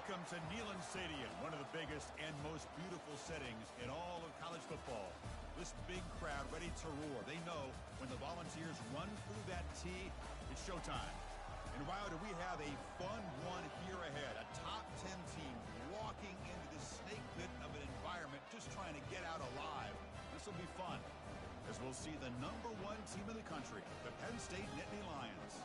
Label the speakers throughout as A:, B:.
A: Welcome to Neyland Stadium, one of the biggest and most beautiful settings in all of college football. This big crowd ready to roar. They know when the Volunteers run through that tee, it's showtime. And wow, do we have a fun one here ahead. A top 10 team walking into the snake pit of an environment just trying to get out alive. This will be fun as we'll see the #1 team in the country, the Penn State Nittany Lions,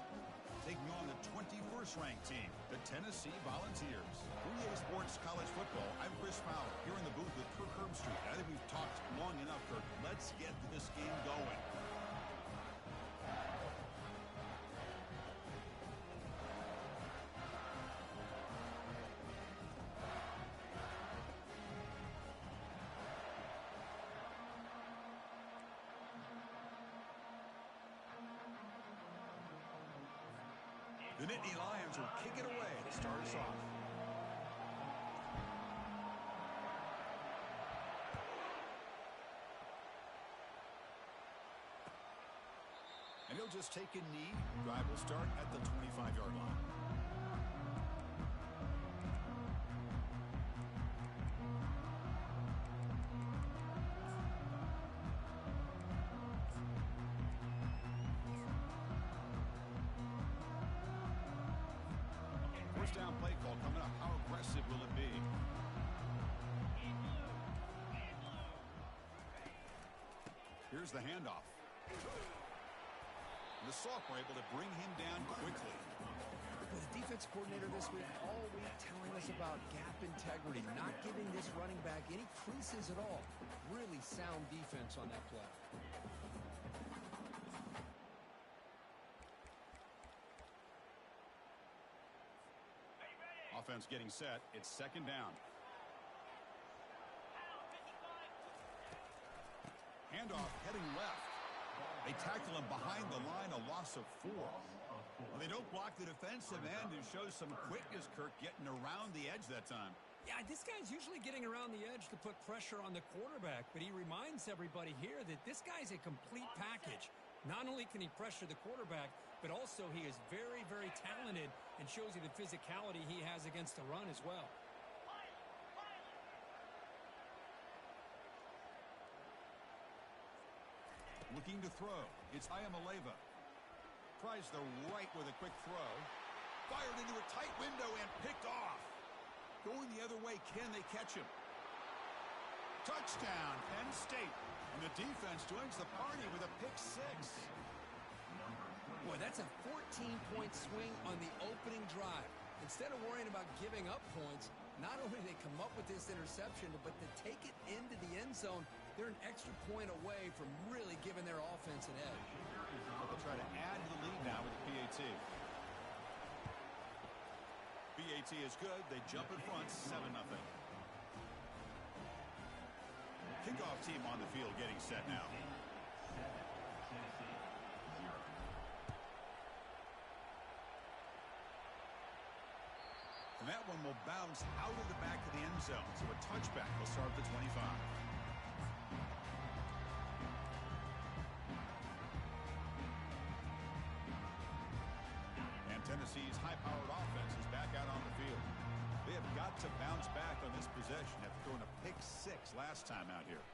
A: taking on the 21st ranked team, the Tennessee Volunteers. For EA Sports College Football, I'm Chris Fowler here in the booth with Kirk Herbstreit. I think we've talked long enough, Kirk. Let's get this game going. The Nittany Lions will kick it away to start us off. And he'll just take a knee. Drive will start at the 25-yard line. Down play call coming up. How aggressive will it be? Here's the handoff. The Sophomore able to bring him down quickly.
B: Well, the defense coordinator this week all week telling us about gap integrity, not giving this running back any creases at all. Really sound defense on that play.
A: Offense getting set. It's second down. Handoff heading left. They tackle him behind the line, a loss of 4. Well, they don't block the defensive end, who shows some quickness, Kirk, getting around the edge that time.
C: Yeah, this guy's usually getting around the edge to put pressure on the quarterback, but he reminds everybody here that this guy's a complete package. Not only can he pressure the quarterback, but also he is very, very talented and shows you the physicality he has against the run as well.
A: Looking to throw. It's Ayamaleva. Tries the right with a quick throw. Fired into a tight window and picked off. Going the other way, can they catch him? Touchdown, Penn State. And the defense joins the party with a pick 6.
B: Boy, that's a 14-point swing on the opening drive. Instead of worrying about giving up points, not only do they come up with this interception, but to take it into the end zone, they're an extra point away from really giving their offense an edge.
A: They'll try to add to the lead now with the PAT. PAT is good. They jump in front, 7-0. Kickoff team on the field getting set now. And that one will bounce out of the back of the end zone. So a touchback will start at the 25. And Tennessee's high-powered offense is back out on the field. They have got to bounce back on this possession after throwing a pick 6 last time out here.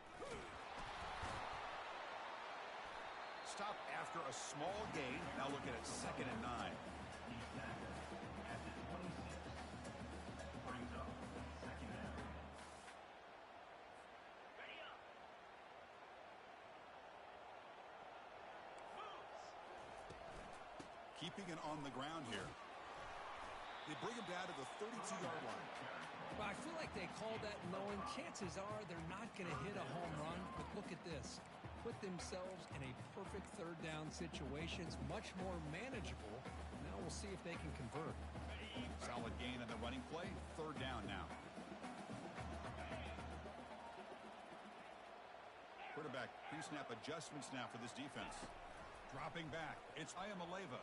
A: Stop after a small gain. Now looking at 2nd and 9. Keeping it on the ground here. They bring him down to the 32-yard line.
C: Well, I feel like they called that knowing chances are they're not going to hit a home run. But look at this. Put themselves in a perfect third down situation. It's much more manageable. Now we'll see if they can convert.
A: Solid gain on the running play. 3rd down now. Quarterback pre-snap adjustments now for this defense. Dropping back. It's Ayamaleva.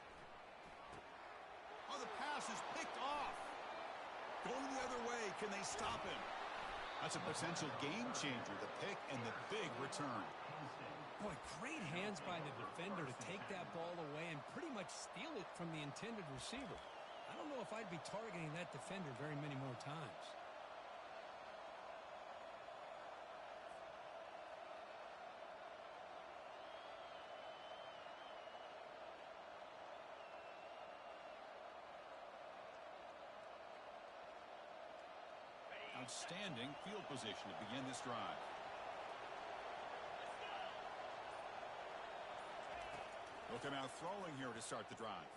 A: Oh, the pass is picked off. Going the other way. Can they stop him? That's a potential game changer. The pick and the big return.
C: Boy, great hands by the defender to take that ball away and pretty much steal it from the intended receiver. I don't know if I'd be targeting that defender very many more times.
A: Outstanding field position to begin this drive. Looking out throwing here to start the drive.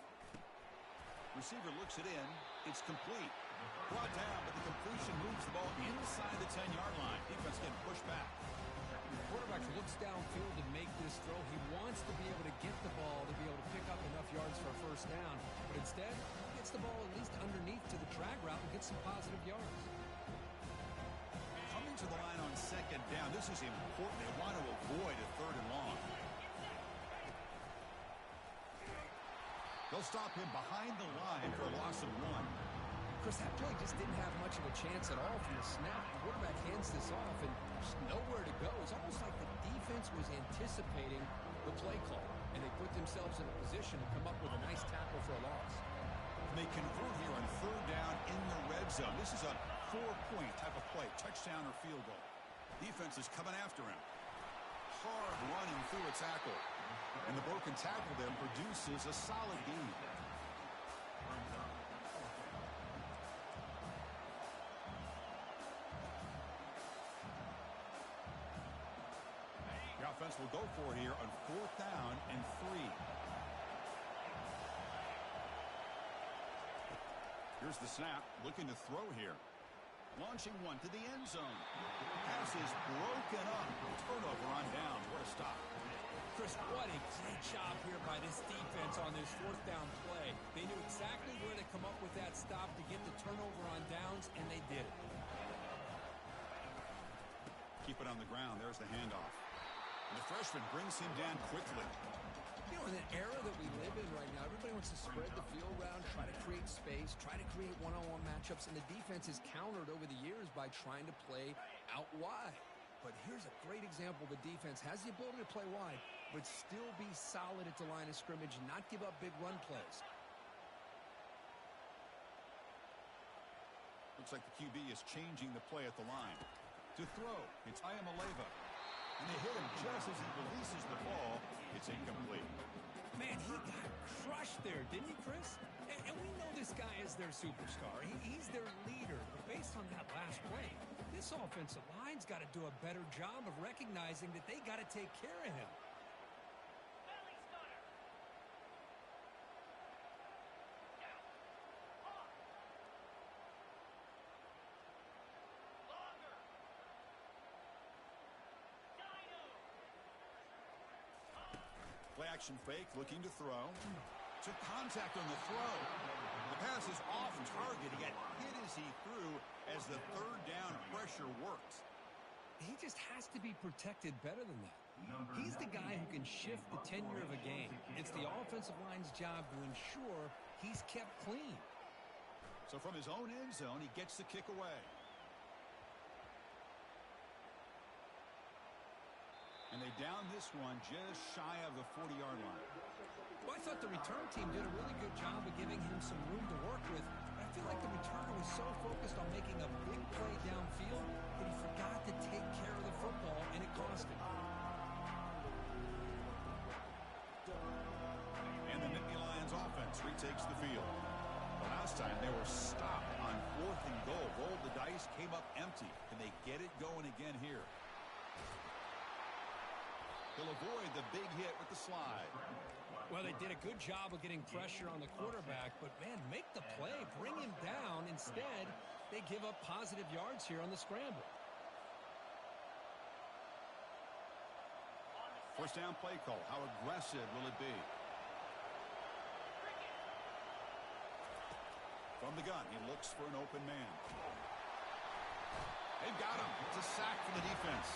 A: Receiver looks it in. It's complete. Brought down, but the completion moves the ball inside the 10-yard line. Defense getting pushed back.
B: The quarterback looks downfield to make this throw. He wants to be able to get the ball to be able to pick up enough yards for a first down. But instead, he gets the ball at least underneath to the drag route and gets some positive yards.
A: Coming to the line on second down. This is important. They want to avoid a third and long. They'll stop him behind the line for a loss of 1.
B: Chris, that play just didn't have much of a chance at all from the snap. The quarterback hands this off, and there's nowhere to go. It's almost like the defense was anticipating the play call, and they put themselves in a position to come up with a nice tackle for a loss.
A: And they convert here on third down in the red zone. This is a 4-point type of play, touchdown or field goal. Defense is coming after him. Hard running through a tackle. And the broken tackle there produces a solid gain. The offense will go for it here on fourth down and 3. Here's the snap, looking to throw here. Launching one to the end zone. Pass is broken up. Turnover on down. What a stop.
B: Chris, what a great job here by this defense on this fourth down play. They knew exactly where to come up with that stop to get the turnover on downs, and they did it.
A: Keep it on the ground. There's the handoff. And the freshman brings him down quickly.
B: You know, in the era that we live in right now, everybody wants to spread the field around, try to create space, try to create one-on-one matchups, and the defense is countered over the years by trying to play out wide. But here's a great example. The defense has the ability to play wide, but still be solid at the line of scrimmage and not give up big run plays.
A: Looks like the QB is changing the play at the line. To throw, it's Ayamaleva. And they hit him just as he releases the ball. It's incomplete.
C: Man, he got crushed there, didn't he, Chris? And we know this guy is their superstar. He's their leader. But based on that last play, this offensive line's got to do a better job of recognizing that they got to take care of him.
A: Play action fake, looking to throw. Took contact on the throw. The pass is off target. He got hit as he threw as the third down pressure worked.
C: He just has to be protected better than that. He's the guy who can shift the tenure of a game. It's the offensive line's job to ensure he's kept clean.
A: So from his own end zone, he gets the kick away. And they down this one just shy of the 40-yard line.
C: Well, I thought the return team did a really good job of giving him some room to work with. But I feel like the returner was so focused on making a big play downfield that he forgot to take care of the football, and it cost him.
A: And the Nittany Lions offense retakes the field. The last time they were stopped on 4th and goal. Rolled the dice, came up empty. Can they get it going again here? They'll avoid the big hit with the slide.
C: Well, they did a good job of getting pressure on the quarterback, but, man, make the play, bring him down. Instead, they give up positive yards here on the scramble.
A: First down play call. How aggressive will it be? From the gun, he looks for an open man. They've got him. It's a sack for the defense.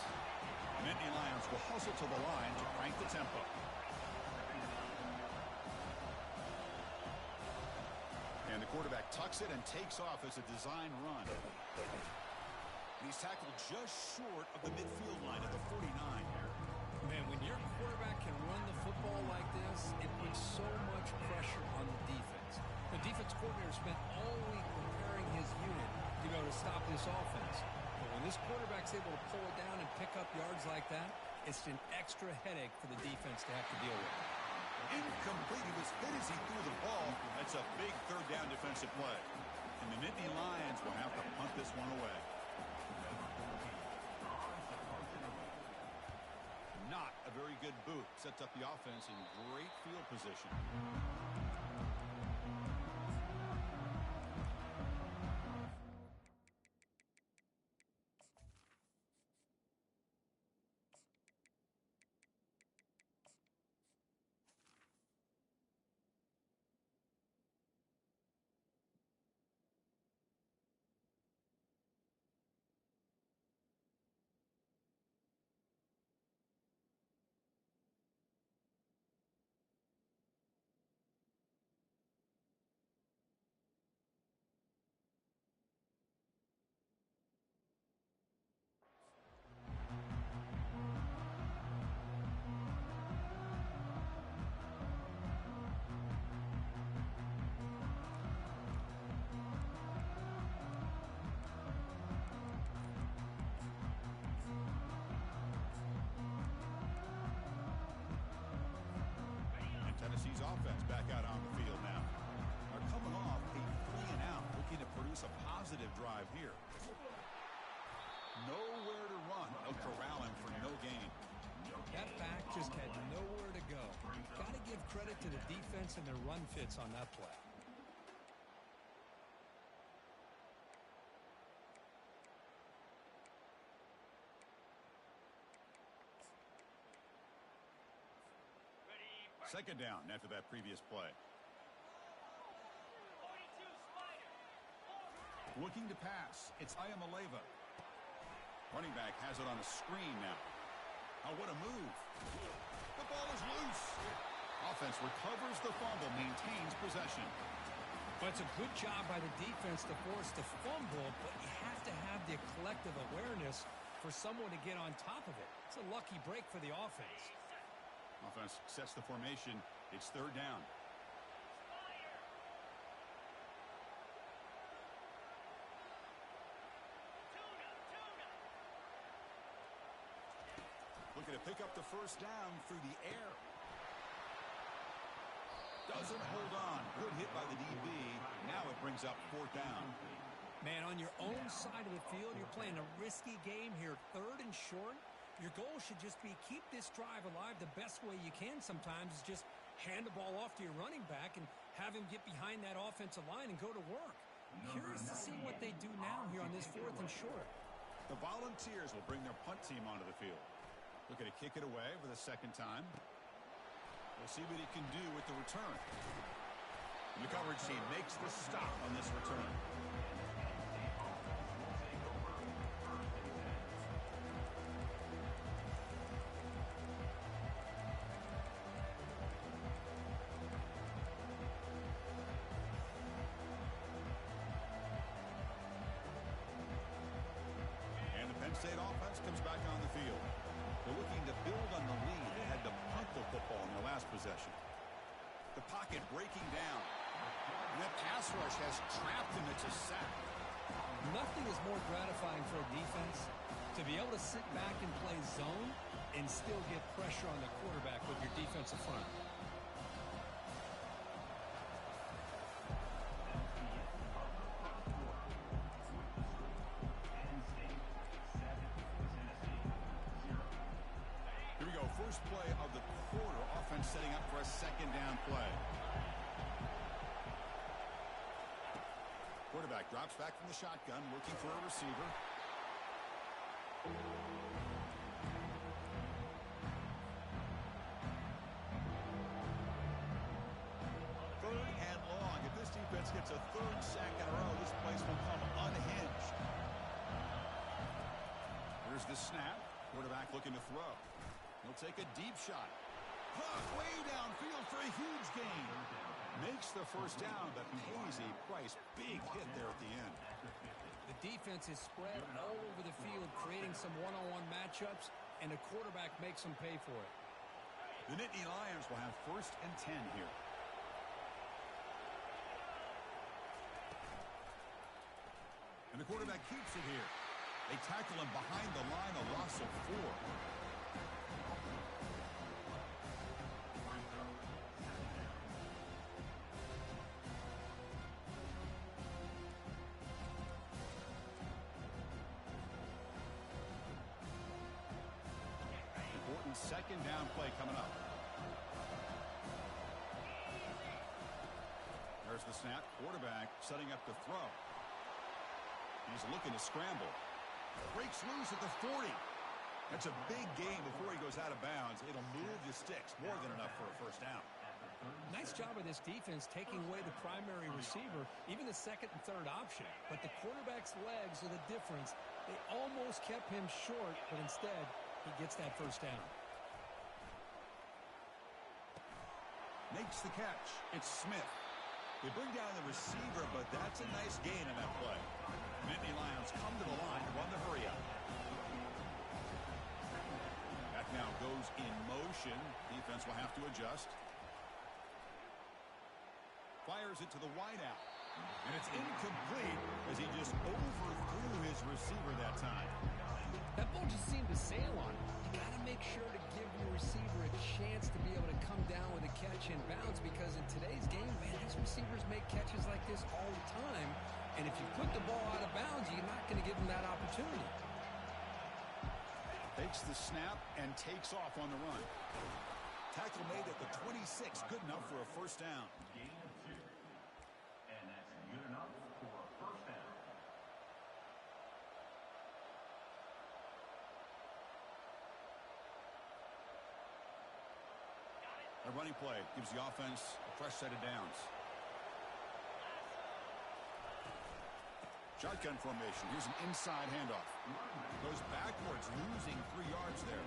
A: Nittany Lions will hustle to the line to crank the tempo. And the quarterback tucks it and takes off as a design run. He's tackled just short of the midfield line at the 49.
B: Man, when your quarterback can run the football like this, it puts so much pressure on the defense.
C: offense. The defense coordinator spent all week preparing his unit to be able to stop this offense. But when this quarterback's able to pull it down and pick up yards like that, it's an extra headache for the defense to have to deal with.
A: Incomplete. He was hit as he threw the ball. That's a big third down defensive play. And the Nittany Lions will have to punt this one away. Not a very good boot. Sets up the offense in great field position. Tennessee's offense back out on the field now. Are coming off a 3-and-out, looking to produce a positive drive here. Nowhere to run. They'll corral him for no gain.
C: That back just had nowhere to go. Got to give credit to the defense and their run fits on that play.
A: Second down after that previous play. Looking to pass. It's Ayamaleva. Running back has it on a screen now. Oh, what a move. The ball is loose. Offense recovers the fumble, maintains possession.
C: But it's a good job by the defense to force the fumble, but you have to have the collective awareness for someone to get on top of it. It's a lucky break for the offense.
A: Offense sets the formation. It's third down. Looking to pick up the first down through the air. Doesn't hold on. Good hit by the DB. Now it brings up fourth down.
C: Man, on your own side of the field, you're playing a risky game here. Third and short. Your goal should just be keep this drive alive the best way you can sometimes is just hand the ball off to your running back and have him get behind that offensive line and go to work. Curious to see what they do now here on this fourth and short.
A: The Volunteers will bring their punt team onto the field. Looking to kick it away for the second time. We'll see what he can do with the return. And the coverage team makes the stop on this return. State offense comes back on the field. They're looking to build on the lead. They had to punt the football in their last possession. The pocket breaking down. And that pass rush has trapped him. It's a sack.
C: Nothing is more gratifying for a defense to be able to sit back and play zone and still get pressure on the quarterback with your defensive front.
A: First play of the quarter. Offense setting up for a second down play. Quarterback drops back from the shotgun, looking for a receiver. Third and long. If this defense gets a third sack in a row, this place will come unhinged. Here's the snap. Quarterback looking to throw. He'll take a deep shot. Way downfield for a huge gain. Makes the first down, but pays a price. Big hit there at the end.
C: The defense is spread all over the field, creating some one-on-one matchups, and the quarterback makes them pay for it.
A: The Nittany Lions will have first and 10 here. And the quarterback keeps it here. They tackle him behind the line, a loss of 4. Important second down play coming up. There's the snap. Quarterback setting up to throw. He's looking to scramble. Breaks loose at the 40. That's a big gain before he goes out of bounds. It'll move the sticks. More than enough for a first down.
C: Nice job of this defense taking away the primary receiver, even the second and third option. But the quarterback's legs are the difference. They almost kept him short, but instead, he gets that first down.
A: Makes the catch. It's Smith. They bring down the receiver, but that's a nice gain in that play. Nittany Lions come to the line to run the hurry up. Back now goes in motion. Defense will have to adjust. Fires it to the wideout. And it's incomplete as he just overthrew his receiver that time.
C: That ball just seemed to sail on him. You got to make sure to give your receiver a chance to be able to come down with a catch in bounds, because in today's game, man, these receivers make catches like this all the time. And if you put the ball out of bounds, you're not going to give them that opportunity.
A: Takes the snap and takes off on the run. Tackle made at the 26, good enough for a first down.
D: Gain of 2. And that's good enough for a first down.
A: A running play gives the offense a fresh set of downs. Shotgun formation. Here's an inside handoff. Goes backwards, losing 3 yards there.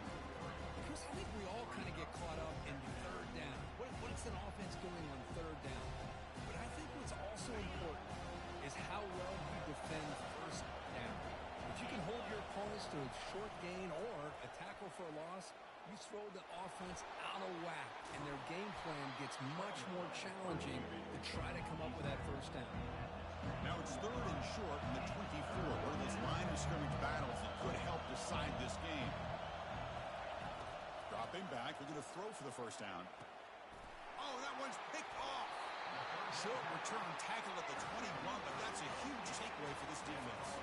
C: Chris, I think we all kind of get caught up in the third down. What's an offense doing on third down? But I think what's also important is how well you defend first down. If you can hold your opponents to a short gain or a tackle for a loss, you throw the offense out of whack, and their game plan gets much more challenging to try to come up with that first down.
A: Now it's 3rd and short in the 24. One of those line of scrimmage battles that could help decide this game. Dropping back, we're going to throw for the first down. Oh, that one's picked off. Short return tackle at the 21, but that's a huge takeaway for this defense.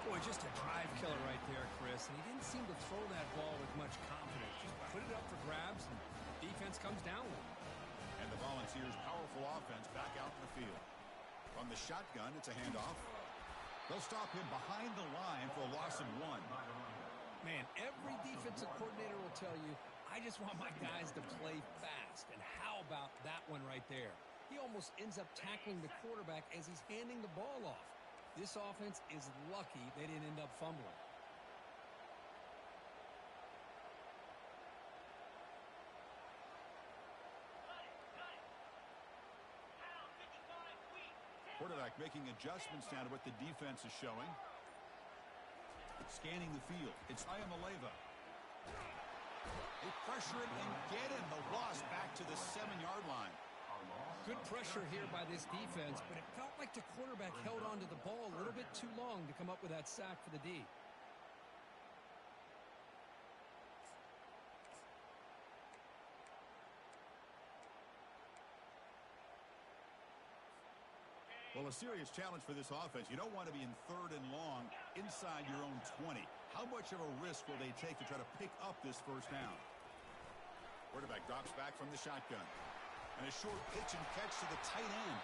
C: Boy, just a drive killer right there, Chris. And he didn't seem to throw that ball with much confidence. Just put it up for grabs, and defense comes down with it.
A: And the Volunteers' powerful offense back out in the field. From the shotgun, it's a handoff. They'll stop him behind the line for a loss of 1.
C: Man, every defensive coordinator will tell you, I just want my guys to play fast. And how about that one right there? He almost ends up tackling the quarterback as he's handing the ball off. This offense is lucky they didn't end up fumbling.
A: Quarterback making adjustments down to what the defense is showing. Scanning the field. It's Ayamaleva. They pressure him and get him. The loss back to the 7-yard line.
C: Good pressure here by this defense, but it felt like the quarterback held on to the ball a little bit too long to come up with that sack for the D.
A: Well, a serious challenge for this offense. You don't want to be in 3rd and long inside your own 20. How much of a risk will they take to try to pick up this first down? Quarterback drops back from the shotgun. And a short pitch and catch to the tight end.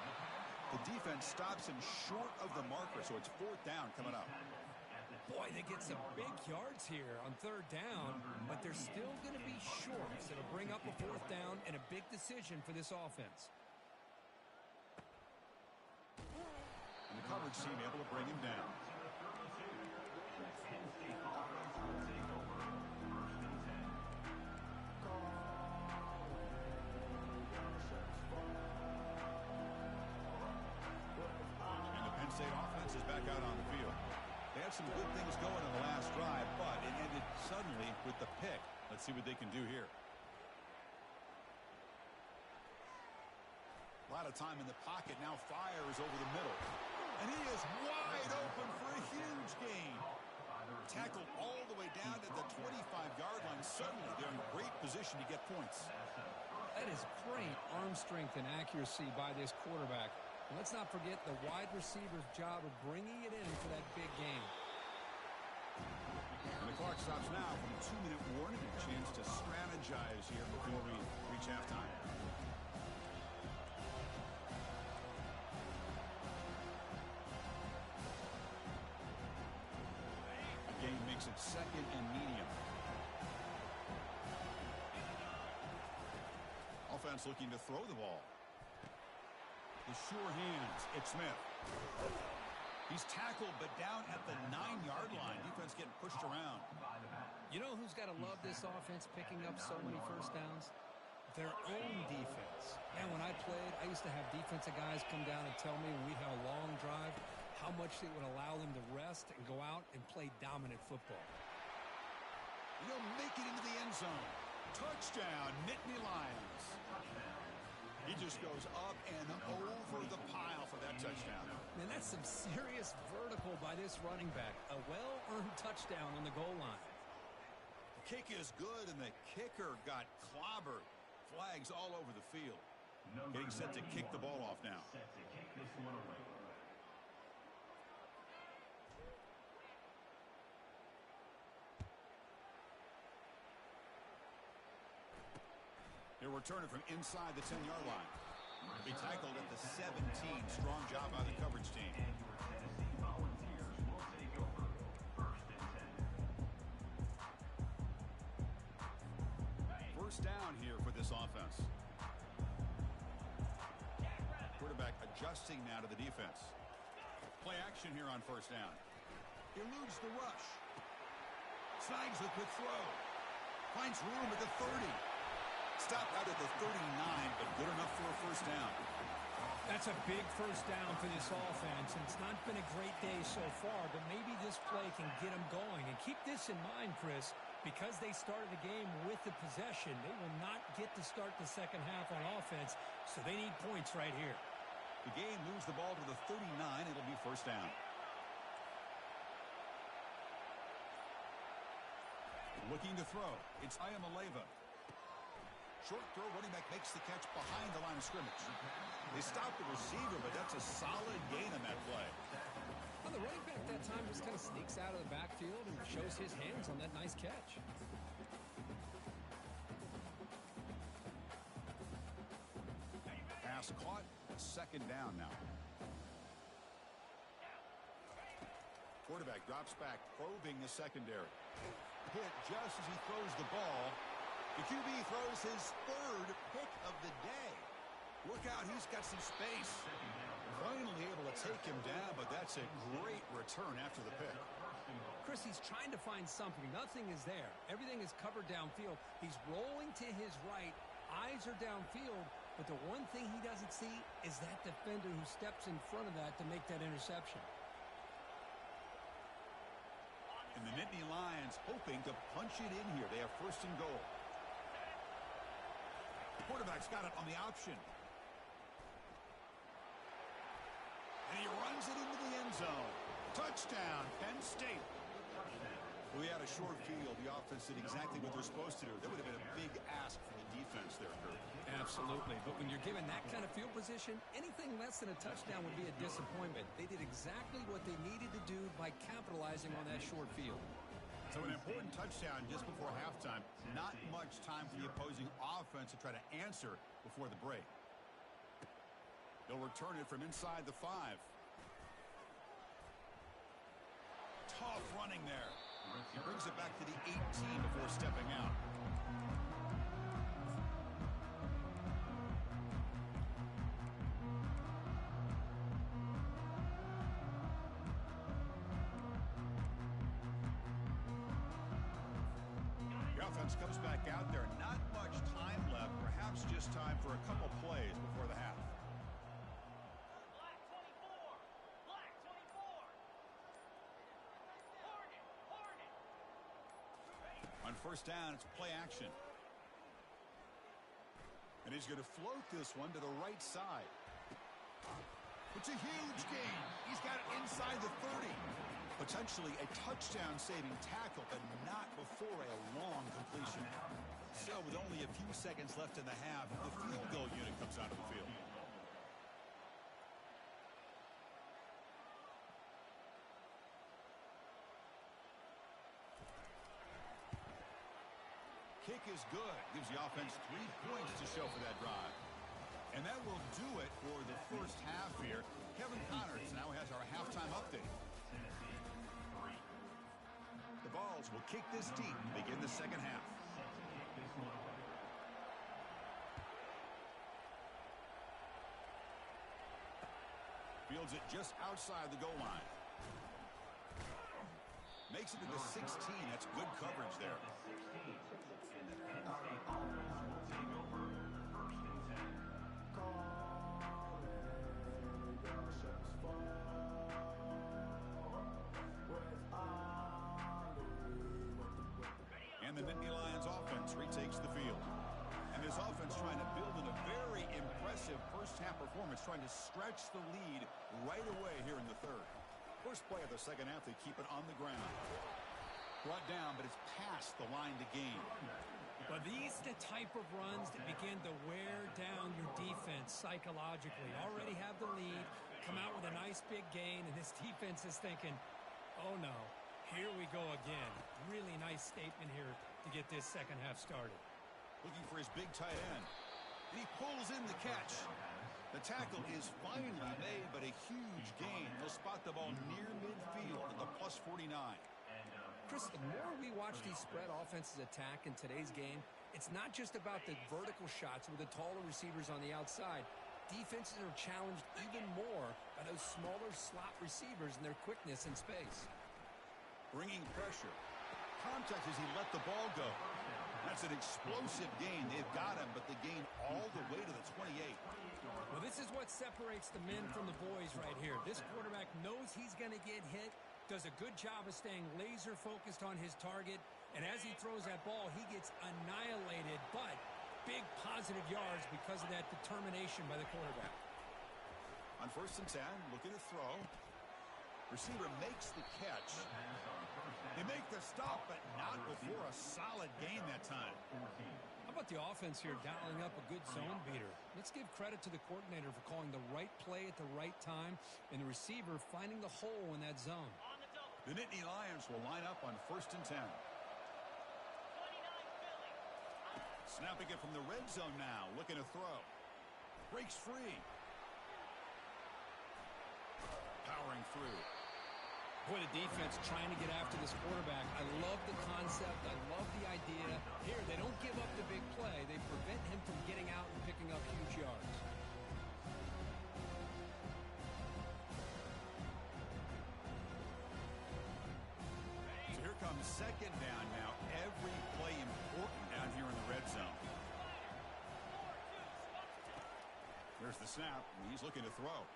A: The defense stops him short of the marker, so it's 4th down coming up.
C: Boy, they get some big yards here on 3rd down, but they're still going to be short. So it'll bring up a 4th down and a big decision for this offense.
A: And the coverage team able to bring him down. And the Penn State offense is back out on the field. They had some good things going in the last drive, but it ended suddenly with the pick. Let's see what they can do here. A lot of time in the pocket, now fires over the middle. And he is wide open for 25-yard line. Suddenly, they're in great position to get points.
B: That is great arm strength and accuracy by this quarterback. And let's not forget the wide receiver's job of bringing it in for that big game.
A: And the clock stops now from a 2-minute warning. A chance to strategize here before we reach halftime. The game makes it 2nd and medium. Offense looking to throw the ball. The sure hands. It's Smith. He's tackled, but down at the 9-yard line. Defense getting pushed around.
B: You know who's got to love this offense picking up so many first downs? Their own defense. And when I played, I used to have defensive guys come down and tell me when we have a long drive how much it would allow them to rest and go out and play dominant football.
A: He'll make it into the end zone. Touchdown, Nittany Lions. He just goes up and over the pile for that touchdown.
B: Man, that's some serious vertical by this running back. A well-earned touchdown on the goal line.
A: The kick is good, and the kicker got clobbered. Flags all over the field. Getting set to kick the ball off now.
D: Set to kick this one away.
A: He'll return it from inside the 10-yard line. He tackled at the 17. Strong job by the coverage team.
D: And your Tennessee Volunteers will take over 1st and 10.
A: First down here for this offense. Quarterback adjusting now to the defense. Play action here on first down. Eludes the rush. Snags the quick throw. Finds room at the 30. Stopped out at the 39, but good enough for a first down.
C: That's a big first down for this offense, and it's not been a great day so far, but maybe this play can get them going. And keep this in mind, Chris, because they started the game with the possession, they will not get to start the second half on offense, so they need points right here.
A: The game moves the ball to the 39. It'll be first down. Looking to throw. It's Ayamaleva. Short throw, running back makes the catch behind the line of scrimmage. They stopped the receiver, but that's a solid gain on that play.
B: Well, the running back that time just kind of sneaks out of the backfield and shows his hands on that nice catch.
A: Pass caught, second down now. Quarterback drops back, probing the secondary. Hit just as he throws the ball. The QB throws his 3rd pick of the day. Look out, he's got some space. Finally able to take him down, but that's a great return after the pick.
B: Chris, he's trying to find something. Nothing is there. Everything is covered downfield. He's rolling to his right. Eyes are downfield, but the one thing he doesn't see is that defender who steps in front of that to make that interception.
A: And the Nittany Lions hoping to punch it in here. They have first and goal. The quarterback's got it on the option. And he runs it into the end zone. Touchdown, Penn State. We had a short field. The offense did exactly what they're supposed to do. That would have been a big ask for the defense there, Kurt.
B: Absolutely. But when you're given that kind of field position, anything less than a touchdown would be a disappointment. They did exactly what they needed to do by capitalizing on that short field.
A: So an important touchdown just before halftime. Not much time for the opposing offense to try to answer before the break. They'll return it from inside the 5. Tough running there. He brings it back to the 18 before stepping out. The offense comes back out there. Not much time left. Perhaps just time for a couple plays before the half.
D: Black 24. Black 24. Hornet.
A: On first down, it's play action. And he's going to float this one to the right side. It's a huge gain. He's got it inside the 30. Potentially a touchdown-saving tackle, but not before a long completion. So with only a few seconds left in the half, the field goal unit comes out of the field. Kick is good. Gives the offense 3 points to show for that drive. And that will do it for the first half here. Kevin Connors now has our halftime update. The Vols will kick this deep to begin the second half. Fields it just outside the goal line. Makes it to the 16. That's good coverage there. And the Nittany Lions offense retakes the field. And this offense trying to build in a very impressive first-half performance, trying to stretch the lead right away here in the third. First play of the second half, they keep it on the ground. Brought down, but it's past the line to gain.
C: But these are the type of runs that begin to wear down your defense psychologically. Already have the lead, come out with a nice big gain, and this defense is thinking, oh no, here we go again. Really nice statement here to get this second half started.
A: Looking for his big tight end. And he pulls in the catch. The tackle is finally made, but a huge gain. He'll spot the ball near midfield at the plus 49.
B: Chris, the more we watch these spread offenses attack in today's game, it's not just about the vertical shots with the taller receivers on the outside. Defenses are challenged even more by those smaller slot receivers and their quickness in space.
A: Bringing pressure. Contact as he let the ball go. That's an explosive gain. They've got him, but the gain all the way to the 28.
C: Well, this is what separates the men from the boys right here. This quarterback knows he's going to get hit, does a good job of staying laser focused on his target, and as he throws that ball, he gets annihilated, but big positive yards because of that determination by the quarterback.
A: On 1st and 10, looking to throw. Receiver makes the catch. They make the stop, but not before a solid gain that time.
B: How about the offense here dialing up a good zone beater? Let's give credit to the coordinator for calling the right play at the right time and the receiver finding the hole in that zone.
A: The Nittany Lions will line up on 1st and 10. Snapping it from the red zone now, looking to throw. Breaks free. Powering through.
B: Boy, the defense trying to get after this quarterback. I love the concept. I love the idea. Here, they don't give up the big play. They prevent him from getting out and picking up huge yards.
A: So here comes second down now. Every play important down here in the red zone. There's the snap. He's looking to throw.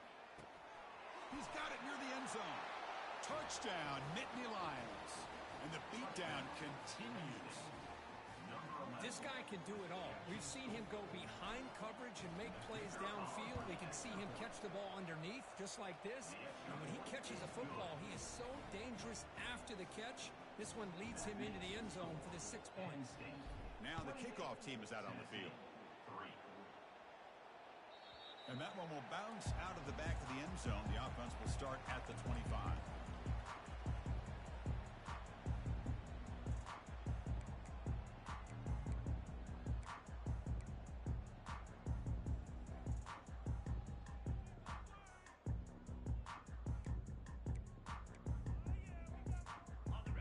A: He's got it near the end zone. Touchdown, Nittany Lions. And the beatdown continues.
C: This guy can do it all. We've seen him go behind coverage and make plays downfield. We can see him catch the ball underneath just like this. And when he catches a football, he is so dangerous after the catch. This one leads him into the end zone for the 6 points.
A: Now the kickoff team is out on the field. And that one will bounce out of the back of the end zone. The offense will start at the 25.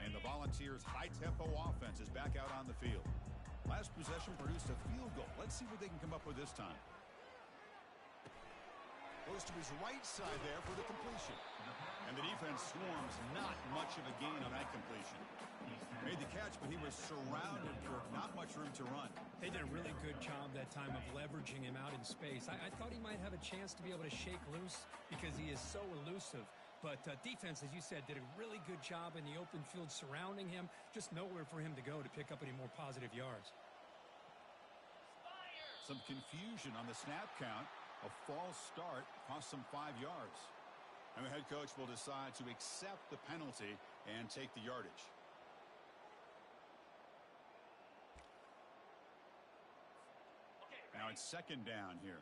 A: And the Volunteers' high-tempo offense is back out on the field. Last possession produced a field goal. Let's see what they can come up with this time. Goes to his right side there for the completion. And the defense swarms, not much of a gain on that completion. Made the catch, but he was surrounded for not much room to run.
C: They did a really good job that time of leveraging him out in space. I thought he might have a chance to be able to shake loose because he is so elusive. But defense, as you said, did a really good job in the open field surrounding him. Just nowhere for him to go to pick up any more positive yards.
A: Some confusion on the snap count. A false start cost them 5 yards. And the head coach will decide to accept the penalty and take the yardage. Now it's second down here.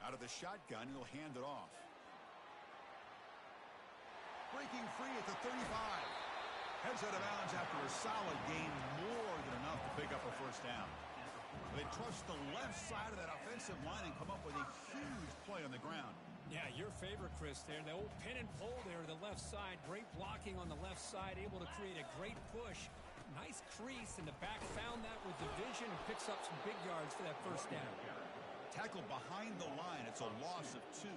A: Out of the shotgun, he'll hand it off. Breaking free at the 35. Heads out of bounds after a solid gain, more than enough to pick up a first down. They trust the left side of that offensive line and come up with a huge play on the ground.
C: Yeah, your favorite, Chris, there. The old pin and pull there, the left side. Great blocking on the left side, able to create a great push. Nice crease, and the back found that with the vision and picks up some big yards for that first down.
A: Tackle behind the line. It's a loss of 2.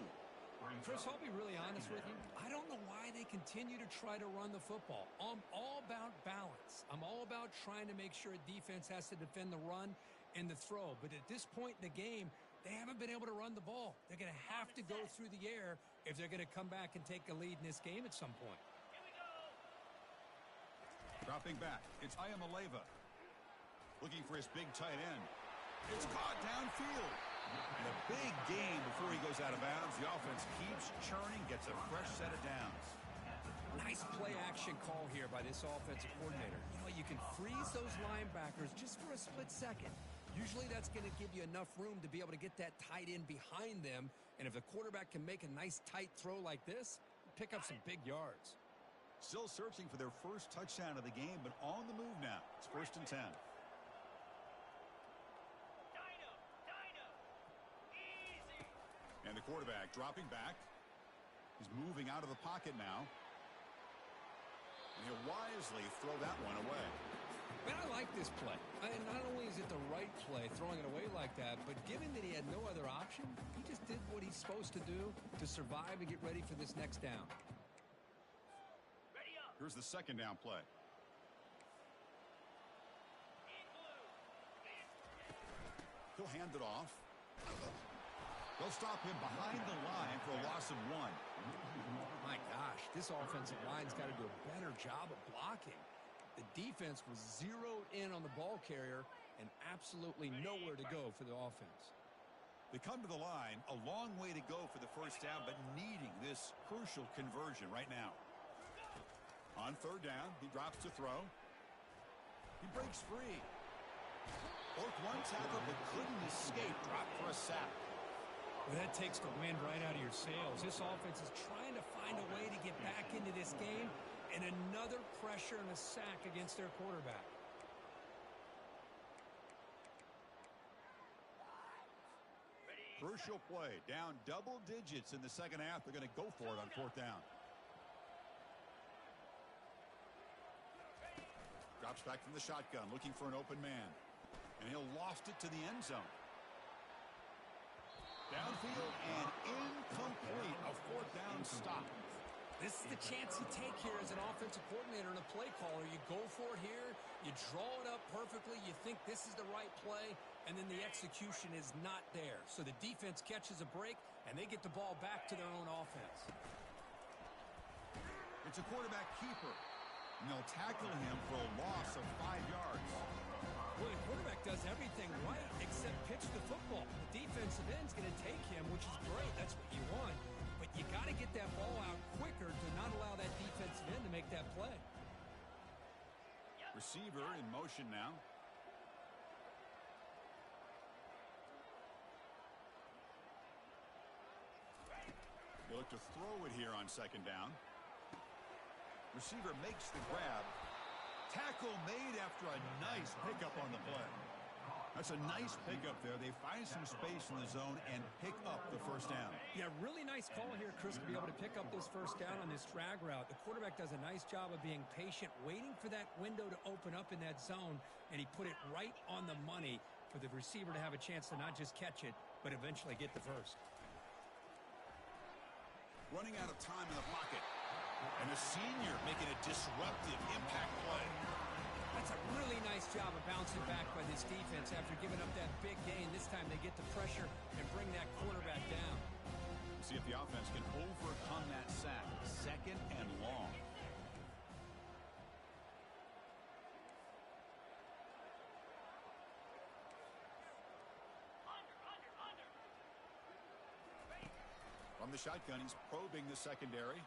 C: Chris, I'll be really honest with you. I don't know why they continue to try to run the football. I'm all about balance. I'm all about trying to make sure a defense has to defend the run and the throw. But at this point in the game, they haven't been able to run the ball. They're going to have to go through the air if they're going to come back and take a lead in this game at some point.
A: Dropping back, it's Ayamaleva. Looking for his big tight end. It's caught downfield. And a big gain before he goes out of bounds. The offense keeps churning, gets a fresh set of downs.
C: Nice play-action call here by this offensive coordinator. You know, you can freeze those linebackers just for a split second. Usually that's going to give you enough room to be able to get that tight end behind them. And if the quarterback can make a nice tight throw like this, pick up some big yards.
A: Still searching for their first touchdown of the game, but on the move now. It's 1st and 10. And the quarterback dropping back. He's moving out of the pocket now. And he'll wisely throw that one away.
C: Man, I like this play. And not only is it the right play, throwing it away like that, but given that he had no other option, he just did what he's supposed to do to survive and get ready for this next down.
A: Here's the second down play. He'll hand it off. They'll stop him behind the line for a loss of 1.
C: My gosh, this offensive line's got to do a better job of blocking. The defense was zeroed in on the ball carrier and absolutely nowhere to go for the offense.
A: They come to the line, a long way to go for the first down, but needing this crucial conversion right now. On 3rd down, he drops to throw. He breaks free. Broke one tackle, but couldn't escape. Dropped for a sack.
C: Well, that takes the wind right out of your sails. This offense is trying to find a way to get back into this game, and another pressure and a sack against their quarterback.
A: Crucial play. Down double digits in the second half. They're going to go for it on 4th down. Drops back from the shotgun, looking for an open man. And he'll loft it to the end zone. Downfield and incomplete. A 4th down stop.
C: This is the chance you take here as an offensive coordinator and a play caller. You go for it here. You draw it up perfectly. You think this is the right play, and then the execution is not there. So the defense catches a break, and they get the ball back to their own offense.
A: It's a quarterback keeper. And they'll tackle him for a loss of 5 yards.
C: Well, the quarterback does everything right except pitch the football. The defensive end's going to take him, which is great. That's what you want. But you got to get that ball out quicker to not allow that defensive end to make that play.
A: Receiver in motion now. They look to throw it here on 2nd down. Receiver makes the grab. Tackle made after a nice pickup on the play. That's a nice pickup there. They find some space in the zone and pick up the first down.
C: Yeah, really nice call here, Chris, to be able to pick up this first down on this drag route. The quarterback does a nice job of being patient, waiting for that window to open up in that zone, and he put it right on the money for the receiver to have a chance to not just catch it, but eventually get the first.
A: Running out of time in the pocket. And a senior making a disruptive impact play.
C: That's a really nice job of bouncing back by this defense after giving up that big gain. This time they get the pressure and bring that quarterback down.
A: See if the offense can overcome that sack. 2nd and long. From the shotgun, he's probing the secondary.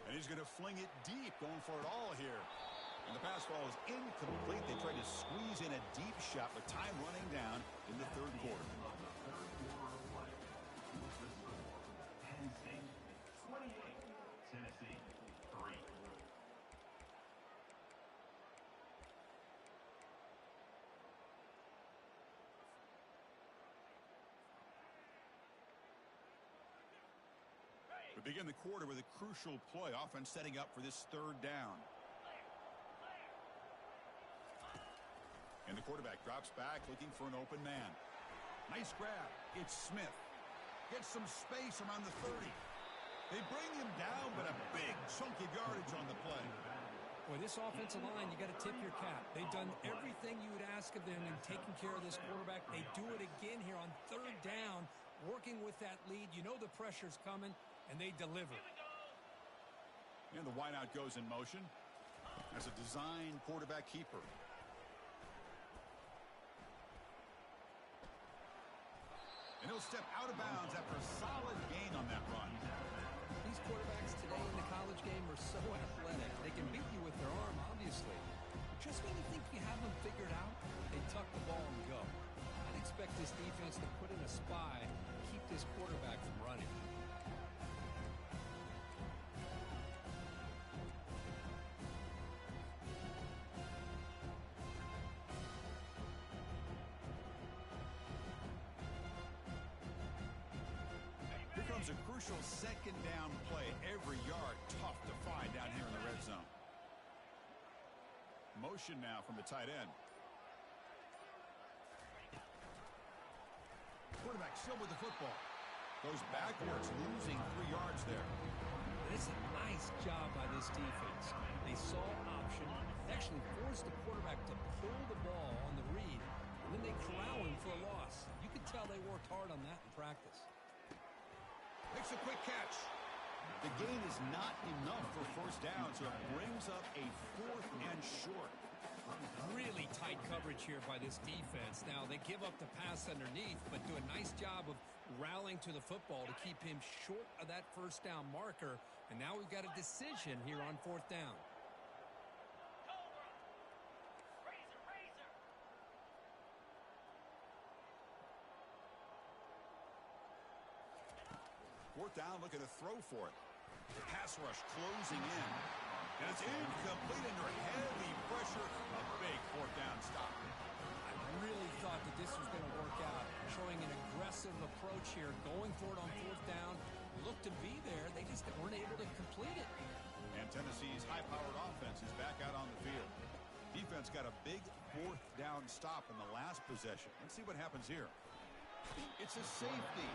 A: And he's going to fling it deep, going for it all here. And the pass ball is incomplete. They tried to squeeze in a deep shot with time running down in the 3rd quarter.
D: Penn State 28, Tennessee 3.
A: We begin the quarter with a crucial play. Offense setting up for this 3rd down. And the quarterback drops back looking for an open man. Nice grab. It's Smith. Gets some space around the 30. They bring him down, but a big chunk of yardage on the play.
C: Boy, this offensive line, you got to tip your cap. They've done everything you would ask of them in taking care of this quarterback. They do it again here on 3rd down, working with that lead. You know the pressure's coming, and they deliver.
A: And the wideout goes in motion as a design quarterback keeper. And he'll step out of bounds after a solid gain on that run.
B: These quarterbacks today in the college game are so athletic. They can beat you with their arm, obviously. Just when you think you have them figured out, they tuck the ball and go. I'd expect this defense to put in a spy and keep this quarterback from running.
A: Here comes a crucial 2nd down play. Every yard tough to find down here in the red zone. Motion now from the tight end. Quarterback still with the football. Goes backwards, losing 3 yards there.
C: It's a nice job by this defense. They saw option, actually forced the quarterback to pull the ball on the read, and then they corral him for a loss. You could tell they worked hard on that in practice.
A: Makes a quick catch. The gain is not enough for 1st down, so it brings up a 4th and short.
C: Really tight coverage here by this defense. Now, they give up the pass underneath, but do a nice job of rallying to the football to keep him short of that 1st down marker. And now we've got a decision here on 4th down.
A: Fourth down, looking to throw for it. The pass rush closing in. And it's incomplete under heavy pressure. A big 4th down stop.
C: I really thought that this was going to work out. Showing an aggressive approach here. Going for it on 4th down. Looked to be there. They just weren't able to complete it.
A: And Tennessee's high-powered offense is back out on the field. Defense got a big 4th down stop in the last possession. Let's see what happens here. It's a safety.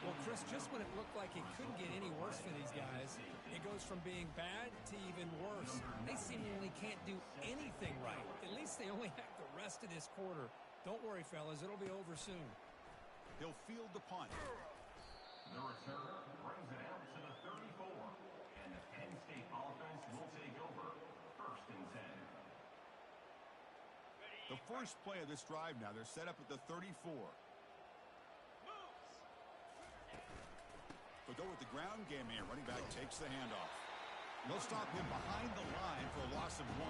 C: Well, Chris, just when it looked like it couldn't get any worse for these guys, it goes from being bad to even worse. They seemingly can't do anything right. At least they only have the rest of this quarter. Don't worry, fellas. It'll be over soon.
A: He'll field the punt.
D: The return brings it out to the 34. And the Penn State offense will take over 1st and 10.
A: The first play of this drive now, they're set up at the 34. They'll go with the ground game here. Running back takes the handoff. They'll stop him behind the line for a loss of 1.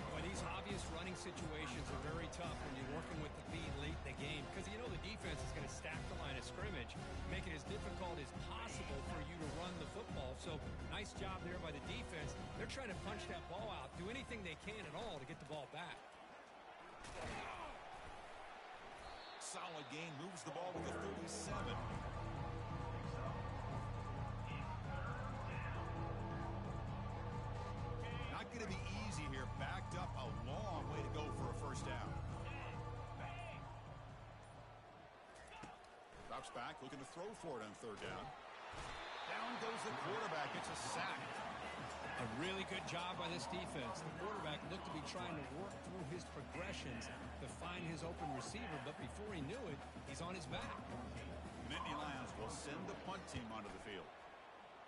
C: Boy, these obvious running situations are very tough when you're working with the lead late in the game because you know the defense is going to stack the line of scrimmage, make it as difficult as possible for you to run the football. So nice job there by the defense. They're trying to punch that ball out, do anything they can at all to get the ball back.
A: Solid gain, moves the ball with the 37. Not going to be easy here. Backed up a long way to go for a 1st down. Drops back, looking to throw for it on 3rd down. Down goes the quarterback. It's a sack.
C: A really good job by this defense. The quarterback looked to be trying to work through his progressions to find his open receiver, but before he knew it, he's on his back.
A: Nittany Lions will send the punt team onto the field.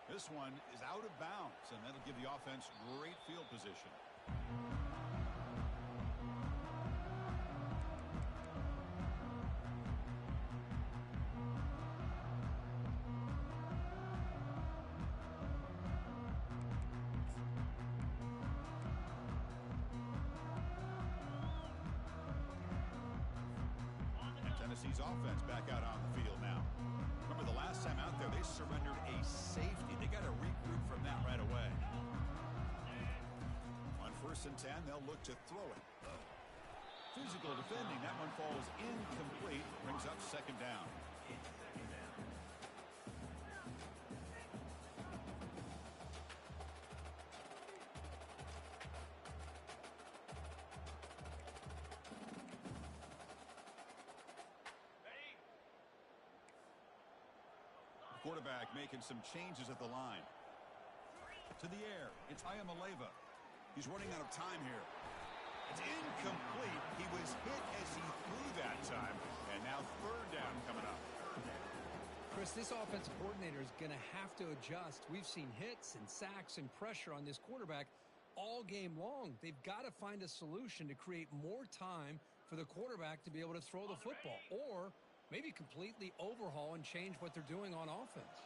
A: This one is out of bounds, and that'll give the offense great field position. Tennessee's offense back out on the field now. Remember the last time out there, they surrendered a safety. They got to regroup from that right away. On 1st and 10, they'll look to throw it. Physical defending. That one falls incomplete. Brings up 2nd down. Quarterback making some changes at the line. To the air. It's Ayamaleva. He's running out of time here. It's incomplete. He was hit as he threw that time. And now 3rd down coming up.
B: Chris, this offensive coordinator is going to have to adjust. We've seen hits and sacks and pressure on this quarterback all game long. They've got to find a solution to create more time for the quarterback to be able to throw the football. Or maybe completely overhaul and change what they're doing on offense.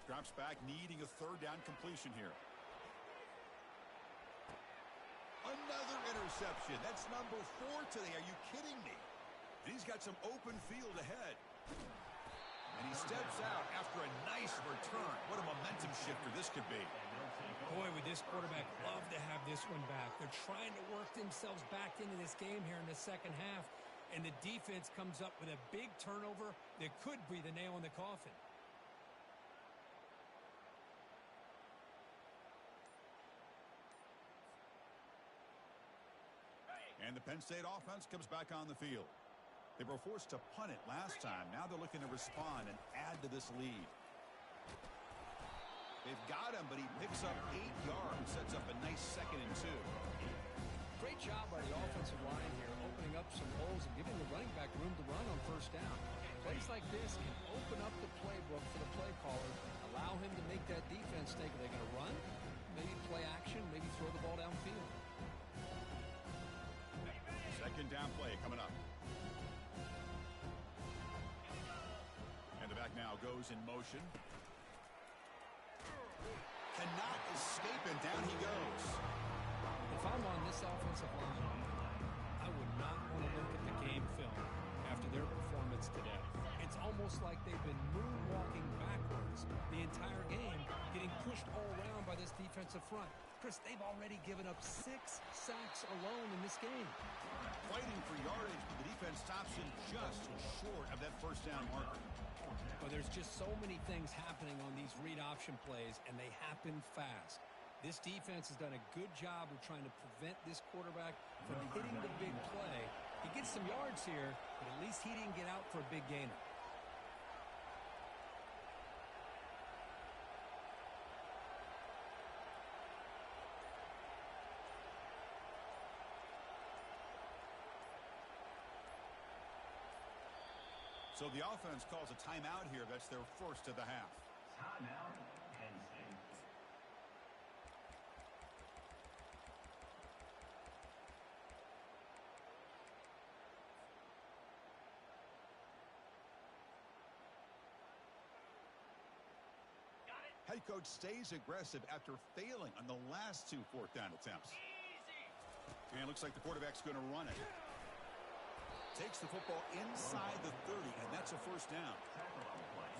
A: Drops back, needing a 3rd down completion here. Another interception. That's number 4 today. Are you kidding me? He's got some open field ahead. And he steps out after a nice return. What a momentum shifter this could be.
C: Boy, would this quarterback love to have this one back. They're trying to work themselves back into this game here in the 2nd half. And the defense comes up with a big turnover that could be the nail in the coffin.
A: And the Penn State offense comes back on the field. They were forced to punt it last time. Now they're looking to respond and add to this lead. They've got him, but he picks up 8 yards, sets up a nice 2nd and 2.
B: Great job by the offensive line here, opening up some holes and giving the running back room to run on 1st down. Plays like this can open up the playbook for the play caller, allow him to make that defense think, are they going to run? Maybe play action, maybe throw the ball downfield.
A: 2nd down play coming up. And the back now goes in motion. Cannot escape, and down he goes.
B: If I'm on this offensive line, I would not want to look at the game film after their performance today. It's almost like they've been moonwalking backwards the entire game, getting pushed all around by this defensive front. Chris, they've already given up 6 sacks alone in this game.
A: Fighting for yardage, but the defense stops him just short of that 1st down marker.
B: Well, there's just so many things happening on these read option plays, and they happen fast. This defense has done a good job of trying to prevent this quarterback from hitting the big play. He gets some yards here, but at least he didn't get out for a big gainer.
A: So the offense calls a timeout here. That's their 1st of the half.
D: Timeout, Penn State.
A: Head coach stays aggressive after failing on the last 2 4th down attempts. And it looks like the quarterback's going to run it. Takes the football inside the 30, and that's a 1st down.
D: Tackle on the play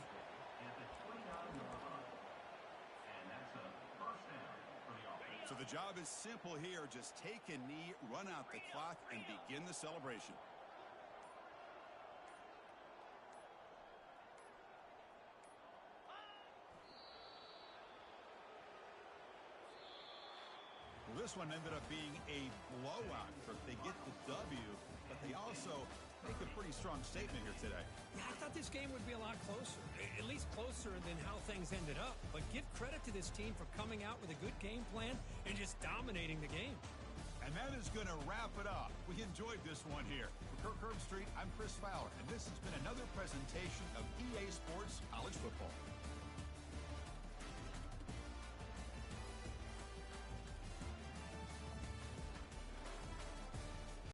D: at the 29-yard line. And that's a 1st down for the offense.
A: So the job is simple here. Just take a knee, run out the clock, and begin the celebration. Well, this one ended up being a blowout. They get the W, but they also make a pretty strong statement here today.
C: Yeah, I thought this game would be a lot closer, at least closer than how things ended up. But give credit to this team for coming out with a good game plan and just dominating the game.
A: And that is going to wrap it up. We enjoyed this one here. For Kirk Herbstreit, I'm Chris Fowler, and this has been another presentation of EA Sports College Football.